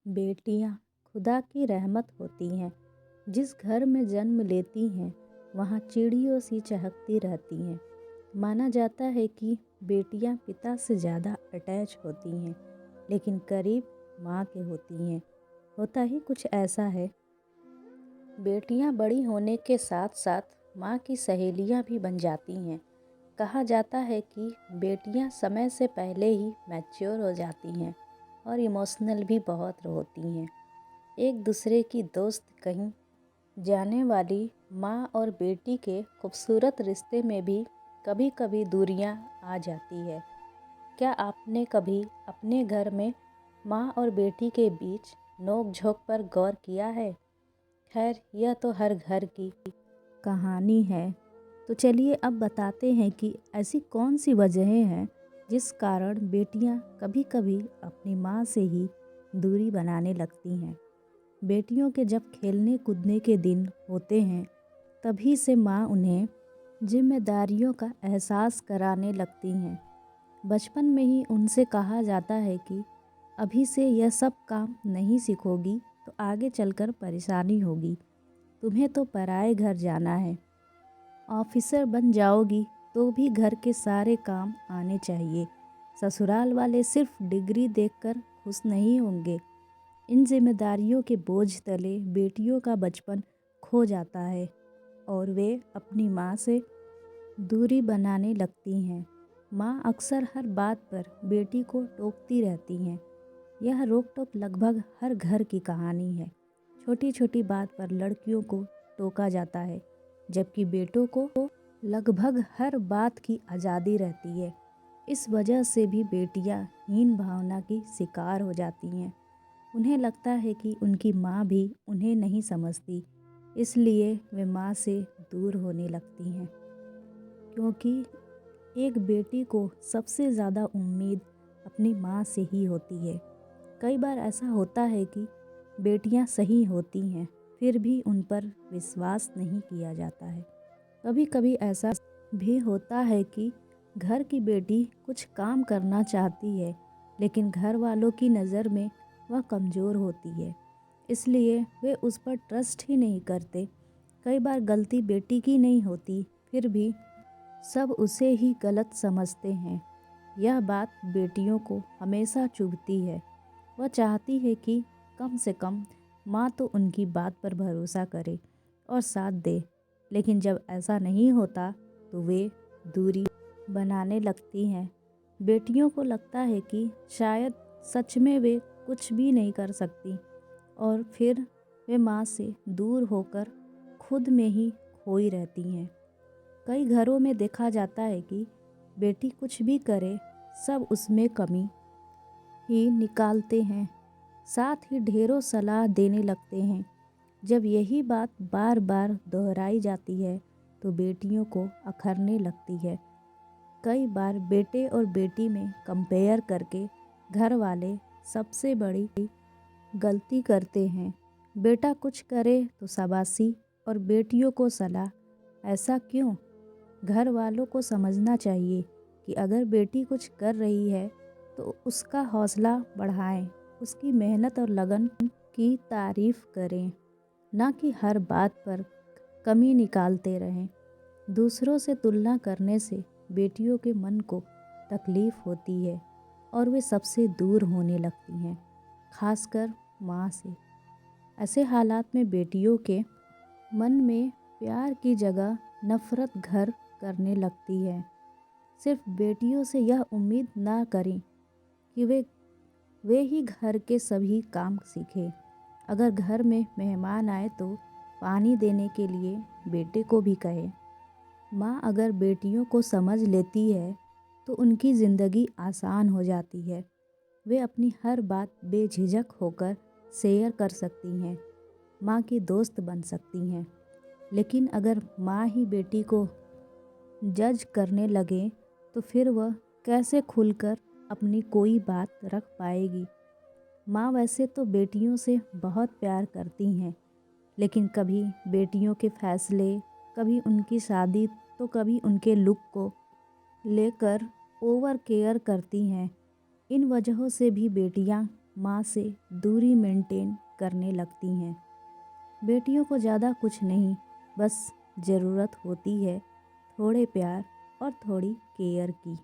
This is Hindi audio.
बेटियां खुदा की रहमत होती हैं। जिस घर में जन्म लेती हैं वहाँ चिड़ियों सी चहकती रहती हैं। माना जाता है कि बेटियां पिता से ज़्यादा अटैच होती हैं, लेकिन करीब माँ के होती हैं। होता ही कुछ ऐसा है। बेटियां बड़ी होने के साथ साथ माँ की सहेलियां भी बन जाती हैं। कहा जाता है कि बेटियां समय से पहले ही मैच्योर हो जाती हैं और इमोशनल भी बहुत होती हैं। एक दूसरे की दोस्त कहीं जाने वाली माँ और बेटी के खूबसूरत रिश्ते में भी कभी कभी दूरियां आ जाती है। क्या आपने कभी अपने घर में माँ और बेटी के बीच नोक झोंक पर गौर किया है? खैर, यह तो हर घर की कहानी है। तो चलिए अब बताते हैं कि ऐसी कौन सी वजहें हैं जिस कारण बेटियां कभी कभी अपनी माँ से ही दूरी बनाने लगती हैं। बेटियों के जब खेलने कूदने के दिन होते हैं, तभी से माँ उन्हें जिम्मेदारियों का एहसास कराने लगती हैं। बचपन में ही उनसे कहा जाता है कि अभी से यह सब काम नहीं सीखोगी तो आगे चलकर परेशानी होगी। तुम्हें तो पराए घर जाना है। ऑफिसर बन जाओगी तो भी घर के सारे काम आने चाहिए। ससुराल वाले सिर्फ डिग्री देखकर खुश नहीं होंगे। इन जिम्मेदारियों के बोझ तले बेटियों का बचपन खो जाता है और वे अपनी माँ से दूरी बनाने लगती हैं। माँ अक्सर हर बात पर बेटी को टोकती रहती हैं। यह रोक टोक लगभग हर घर की कहानी है। छोटी छोटी बात पर लड़कियों को टोका जाता है, जबकि बेटों को लगभग हर बात की आज़ादी रहती है। इस वजह से भी बेटियां हीन भावना की शिकार हो जाती हैं। उन्हें लगता है कि उनकी माँ भी उन्हें नहीं समझती, इसलिए वे माँ से दूर होने लगती हैं। क्योंकि एक बेटी को सबसे ज़्यादा उम्मीद अपनी माँ से ही होती है। कई बार ऐसा होता है कि बेटियां सही होती हैं, फिर भी उन पर विश्वास नहीं किया जाता है। कभी कभी ऐसा भी होता है कि घर की बेटी कुछ काम करना चाहती है, लेकिन घर वालों की नज़र में वह कमज़ोर होती है, इसलिए वे उस पर ट्रस्ट ही नहीं करते। कई बार गलती बेटी की नहीं होती, फिर भी सब उसे ही गलत समझते हैं। यह बात बेटियों को हमेशा चुभती है। वह चाहती है कि कम से कम माँ तो उनकी बात पर भरोसा करे और साथ दे, लेकिन जब ऐसा नहीं होता तो वे दूरी बनाने लगती हैं। बेटियों को लगता है कि शायद सच में वे कुछ भी नहीं कर सकती और फिर वे माँ से दूर होकर खुद में ही खोई रहती हैं। कई घरों में देखा जाता है कि बेटी कुछ भी करे, सब उसमें कमी ही निकालते हैं, साथ ही ढेरों सलाह देने लगते हैं। जब यही बात बार बार दोहराई जाती है तो बेटियों को अखरने लगती है। कई बार बेटे और बेटी में कंपेयर करके घर वाले सबसे बड़ी गलती करते हैं। बेटा कुछ करे तो शाबाशी और बेटियों को सलाह। ऐसा क्यों? घर वालों को समझना चाहिए कि अगर बेटी कुछ कर रही है तो उसका हौसला बढ़ाएं, उसकी मेहनत और लगन की तारीफ करें, ना कि हर बात पर कमी निकालते रहें। दूसरों से तुलना करने से बेटियों के मन को तकलीफ होती है और वे सबसे दूर होने लगती हैं, खासकर माँ से। ऐसे हालात में बेटियों के मन में प्यार की जगह नफरत घर करने लगती है। सिर्फ बेटियों से यह उम्मीद ना करें कि वे ही घर के सभी काम सीखें। अगर घर में मेहमान आए तो पानी देने के लिए बेटे को भी कहें। माँ अगर बेटियों को समझ लेती है तो उनकी ज़िंदगी आसान हो जाती है। वे अपनी हर बात बेझिझक होकर शेयर कर सकती हैं, माँ की दोस्त बन सकती हैं। लेकिन अगर माँ ही बेटी को जज करने लगे तो फिर वह कैसे खुलकर अपनी कोई बात रख पाएगी। माँ वैसे तो बेटियों से बहुत प्यार करती हैं, लेकिन कभी बेटियों के फैसले, कभी उनकी शादी, तो कभी उनके लुक को लेकर ओवर केयर करती हैं। इन वजहों से भी बेटियां माँ से दूरी मेंटेन करने लगती हैं। बेटियों को ज़्यादा कुछ नहीं, बस ज़रूरत होती है थोड़े प्यार और थोड़ी केयर की।